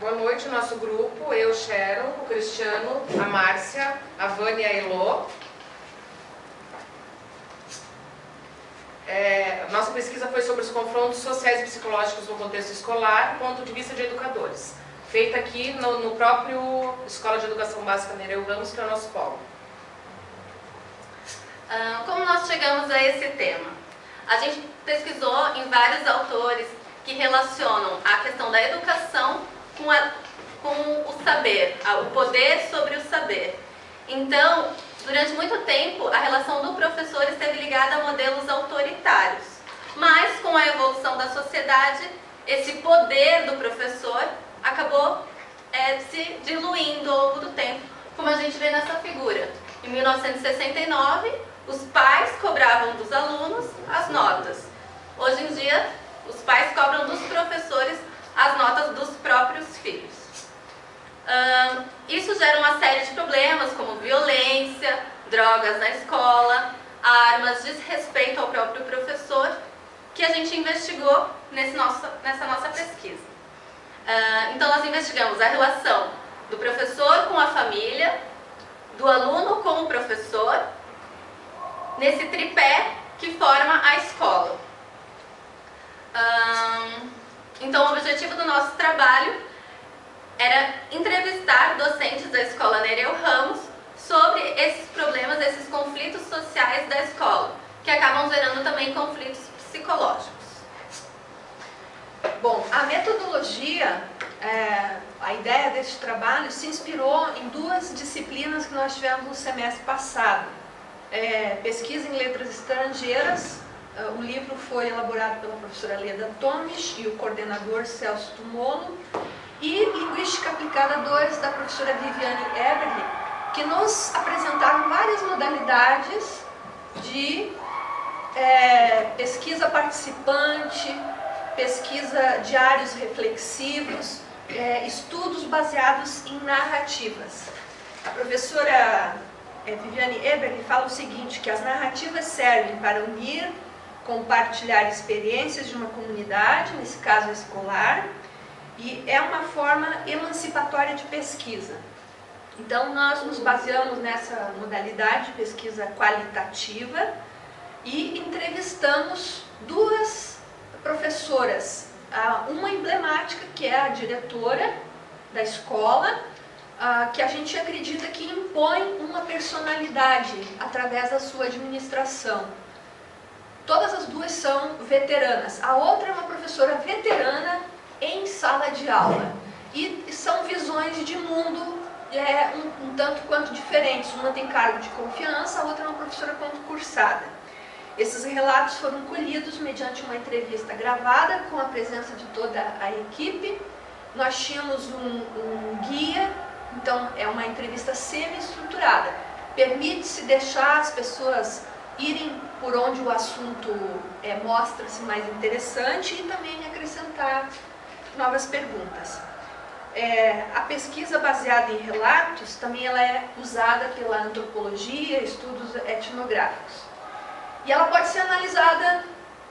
Boa noite, nosso grupo, eu, Sharon, o Cristiano, a Márcia, a Vânia e a Elô. Nossa pesquisa foi sobre os confrontos sociais e psicológicos no contexto escolar, do ponto de vista de educadores. Feita aqui no próprio Escola de Educação Básica Nereu Ramos, que é o nosso polo. Como nós chegamos a esse tema? A gente pesquisou em vários autores que relacionam a questão da educação com o saber, o poder sobre o saber. Então, durante muito tempo, a relação do professor esteve ligada a modelos autoritários. Mas, com a evolução da sociedade, esse poder do professor acabou se diluindo ao longo do tempo, como a gente vê nessa figura. Em 1969, os pais cobravam dos alunos as notas. Hoje em dia, os pais cobram dos professores as notas dos próprios filhos. Isso gera uma série de problemas, como violência, drogas na escola, armas, desrespeito ao próprio professor, que a gente investigou nessa nossa pesquisa. Então, nós investigamos a relação do professor com a família, do aluno com o professor, nesse tripé que forma a escola. Então, o objetivo do nosso trabalho era entrevistar docentes da Escola Nereu Ramos sobre esses problemas, esses conflitos sociais da escola, que acabam gerando também conflitos psicológicos. Bom, a metodologia, a ideia deste trabalho se inspirou em duas disciplinas que nós tivemos no semestre passado. Pesquisa em letras estrangeiras, o livro foi elaborado pela professora Leda Tomes e o coordenador Celso Tumolo, e Linguística Aplicada 2, da professora Viviane Eberle, que nos apresentaram várias modalidades de pesquisa participante, pesquisa diários reflexivos, estudos baseados em narrativas. A professora Viviane Eberle fala o seguinte, que as narrativas servem para unir, compartilhar experiências de uma comunidade, nesse caso escolar, e é uma forma emancipatória de pesquisa. Então, nós nos baseamos nessa modalidade de pesquisa qualitativa e entrevistamos duas professoras, uma emblemática, que é a diretora da escola, que a gente acredita que impõe uma personalidade através da sua administração. Todas as duas são veteranas. A outra é uma professora veterana em sala de aula. E são visões de mundo um tanto quanto diferentes. Uma tem cargo de confiança, a outra é uma professora concursada. Esses relatos foram colhidos mediante uma entrevista gravada com a presença de toda a equipe. Nós tínhamos um guia, então é uma entrevista semi-estruturada. Permite-se deixar as pessoas irem por onde o assunto mostra-se mais interessante e também acrescentar novas perguntas. A pesquisa baseada em relatos também ela é usada pela antropologia, estudos etnográficos. E ela pode ser analisada,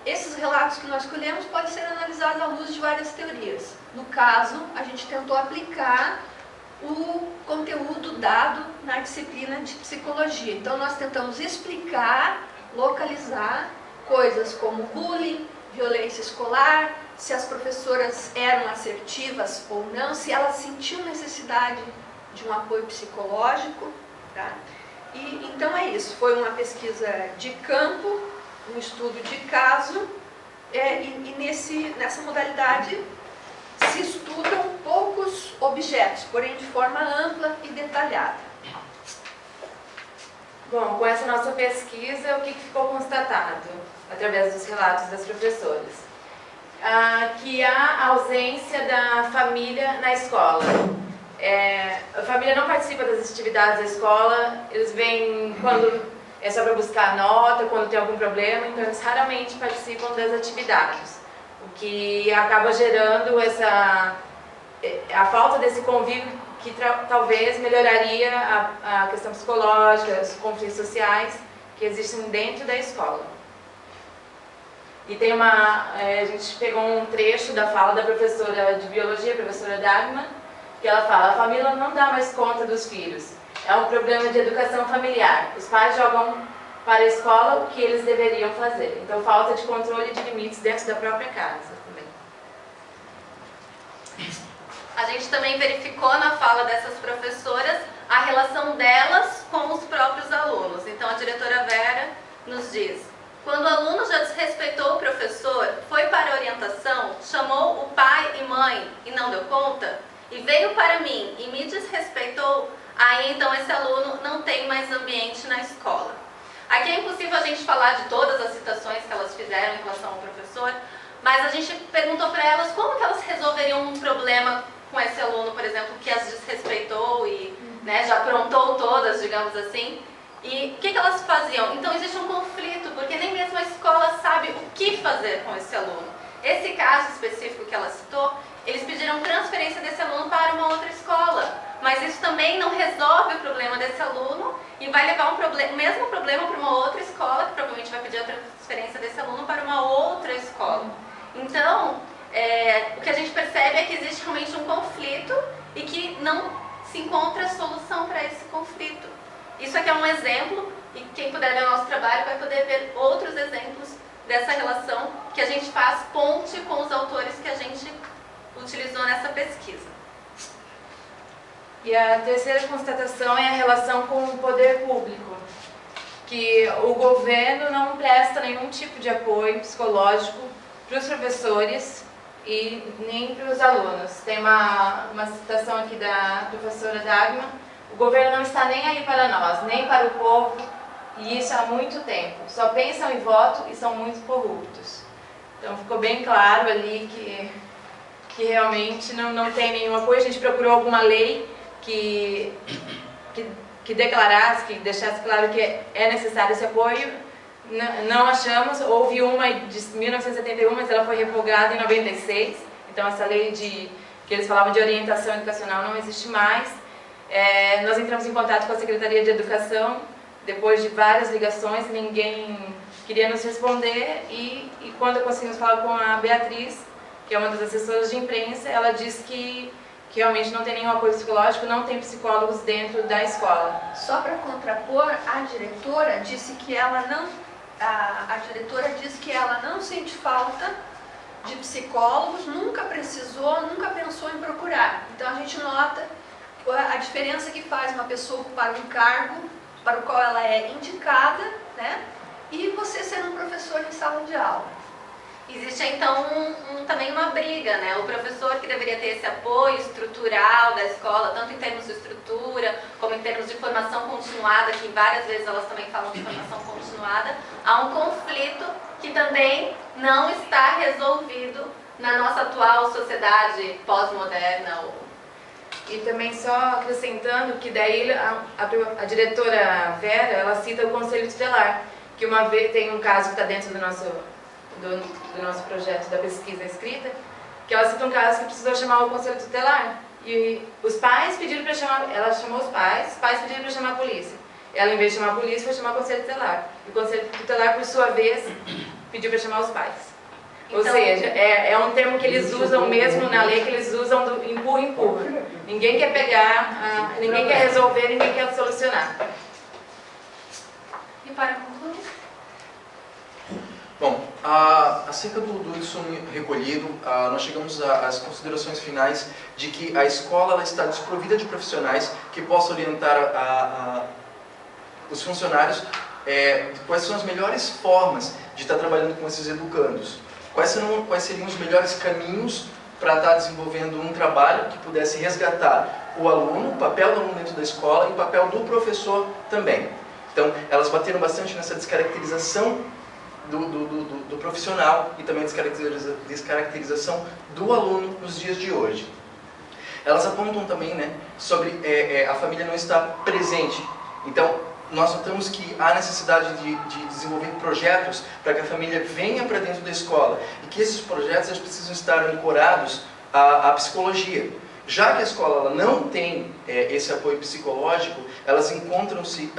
esses relatos que nós escolhemos, podem ser analisados à luz de várias teorias. No caso, a gente tentou aplicar o conteúdo dado na disciplina de psicologia. Então, nós tentamos explicar, localizar coisas como bullying, violência escolar, se as professoras eram assertivas ou não, se elas sentiam necessidade de um apoio psicológico, tá? E então é isso, foi uma pesquisa de campo, um estudo de caso, e nessa modalidade se estudam poucos objetos, porém de forma ampla e detalhada. Bom, com essa nossa pesquisa, o que ficou constatado através dos relatos das professoras? Que há ausência da família na escola. A família não participa das atividades da escola, eles vêm quando é só para buscar nota, quando tem algum problema, então eles raramente participam das atividades. O que acaba gerando a falta desse convívio que talvez melhoraria a questão psicológica, os conflitos sociais que existem dentro da escola. E tem a gente pegou um trecho da fala da professora de biologia, a professora Dagmar, que ela fala: a família não dá mais conta dos filhos. É um problema de educação familiar. Os pais jogam para a escola o que eles deveriam fazer. Então, falta de controle de limites dentro da própria casa também. A gente também verificou na fala dessas professoras a relação delas com os próprios alunos. Então, a diretora Vera nos diz: quando o aluno já desrespeitou o professor, foi para a orientação, chamou o pai e mãe e não deu conta, e veio para mim e me desrespeitou, aí então esse aluno não tem mais ambiente na escola. Aqui é impossível a gente falar de todas as citações que elas fizeram em relação ao professor, mas a gente perguntou para elas como que elas resolveriam um problema com esse aluno, por exemplo, que as desrespeitou e já aprontou todas, digamos assim. E o que elas faziam? Então existe um conflito, porque nem mesmo a escola sabe o que fazer com esse aluno. Esse caso específico que ela citou, eles pediram transferência desse aluno para uma outra escola, mas isso também não resolve o problema desse aluno e vai levar o mesmo problema para uma outra escola, que provavelmente vai pedir a transferência desse aluno para uma outra escola. Então, o que a gente percebe é que existe realmente um conflito e que não se encontra solução para esse conflito. Isso aqui é um exemplo, e quem puder ver o nosso trabalho vai poder ver outros exemplos dessa relação que a gente faz ponte com os autores que a gente utilizou nessa pesquisa. E a terceira constatação é a relação com o poder público, que o governo não presta nenhum tipo de apoio psicológico para os professores e nem para os alunos. Tem uma citação aqui da professora Dagmar: o governo não está nem aí para nós, nem para o povo, e isso há muito tempo. Só pensam em voto e são muito corruptos. Então ficou bem claro ali que realmente não tem nenhum apoio. A gente procurou alguma lei que declarasse, que deixasse claro que é necessário esse apoio. Não achamos. Houve uma de 1971, mas ela foi revogada em 96. Então essa lei que eles falavam de orientação educacional não existe mais. Nós entramos em contato com a Secretaria de Educação, depois de várias ligações, ninguém queria nos responder, e quando conseguimos falar com a Beatriz, que é uma das assessoras de imprensa, ela disse que realmente não tem nenhum apoio psicológico, não tem psicólogos dentro da escola. Só para contrapor, a diretora disse que ela não sente falta de psicólogos, nunca precisou, nunca pensou em procurar. Então a gente nota a diferença que faz uma pessoa ocupar um cargo para o qual ela é indicada, né? E você ser um professor em sala de aula. Existe então também uma briga, né? O professor que deveria ter esse apoio estrutural da escola, tanto em termos de estrutura, como em termos de formação continuada, que várias vezes elas também falam de formação continuada, há um conflito que também não está resolvido na nossa atual sociedade pós-moderna. E também só acrescentando que daí a diretora Vera, ela cita o Conselho Tutelar, que uma vez tem um caso que está dentro do nosso projeto da pesquisa escrita, que ela cita um caso que precisou chamar o Conselho Tutelar. E os pais pediram para chamar, ela chamou os pais pediram para chamar a polícia. Ela, em vez de chamar a polícia, foi chamar o Conselho Tutelar. E o Conselho Tutelar, por sua vez, pediu para chamar os pais. Ou Então, seja, é um termo que eles usam mesmo na lei, que eles usam do empurra. Ninguém quer pegar, ninguém quer resolver, ninguém quer solucionar. E para concluir? Bom, acerca do insumo recolhido, nós chegamos às considerações finais de que a escola ela está desprovida de profissionais que possam orientar os funcionários quais são as melhores formas de estar trabalhando com esses educandos. Quais seriam os melhores caminhos para estar desenvolvendo um trabalho que pudesse resgatar o aluno, o papel do aluno dentro da escola e o papel do professor também. Então, elas bateram bastante nessa descaracterização do profissional e também descaracterização do aluno nos dias de hoje. Elas apontam também, né, sobre a família não estar presente. Então, nós notamos que há necessidade de desenvolver projetos para que a família venha para dentro da escola e que esses projetos eles precisam estar ancorados à psicologia. Já que a escola ela não tem esse apoio psicológico, elas encontram-se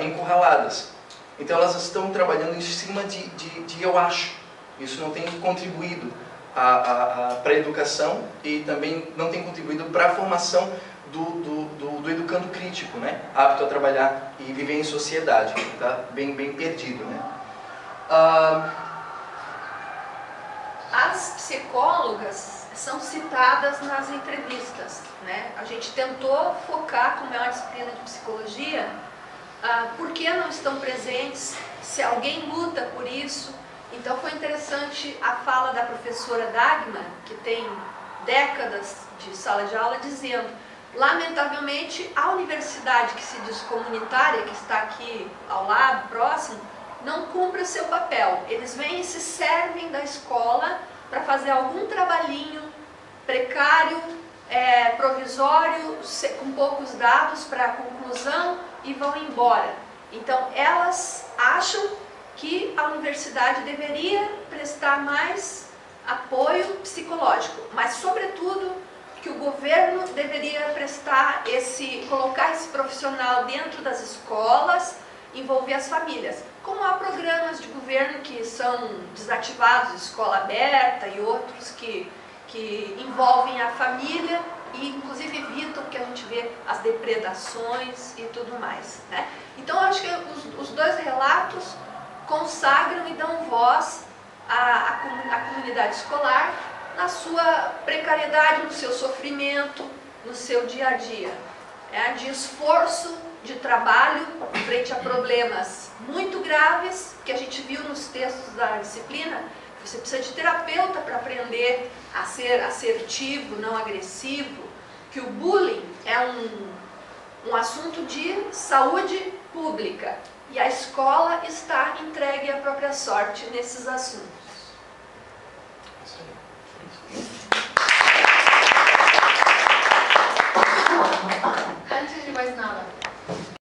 encurraladas. Então elas estão trabalhando em cima de eu acho. Isso não tem contribuído para a educação e também não tem contribuído para a formação do educando crítico, né? Apto a trabalhar e viver em sociedade, tá? Bem perdido, né? As psicólogas são citadas nas entrevistas, né? A gente tentou focar, como é uma disciplina de psicologia, por que não estão presentes, se alguém luta por isso. Então foi interessante a fala da professora Dagmar, que tem décadas de sala de aula, dizendo: lamentavelmente a universidade que se diz comunitária, que está aqui ao lado, próximo, não cumpre o seu papel. Eles vêm e se servem da escola para fazer algum trabalhinho precário, provisório, com poucos dados para a conclusão e vão embora. Então elas acham que a universidade deveria prestar mais apoio psicológico, mas sobretudo que o governo deveria colocar esse profissional dentro das escolas, envolver as famílias. Como há programas de governo que são desativados, escola aberta e outros que envolvem a família e inclusive evitam que a gente vê as depredações e tudo mais, né? Então eu acho que os dois relatos consagram e dão voz à comunidade escolar na sua precariedade, no seu sofrimento, no seu dia a dia, de esforço, de trabalho frente a problemas muito graves, que a gente viu nos textos da disciplina. Você precisa de terapeuta para aprender a ser assertivo, não agressivo, que o bullying é um assunto de saúde pública e a escola está entregue à própria sorte nesses assuntos. Isso aí.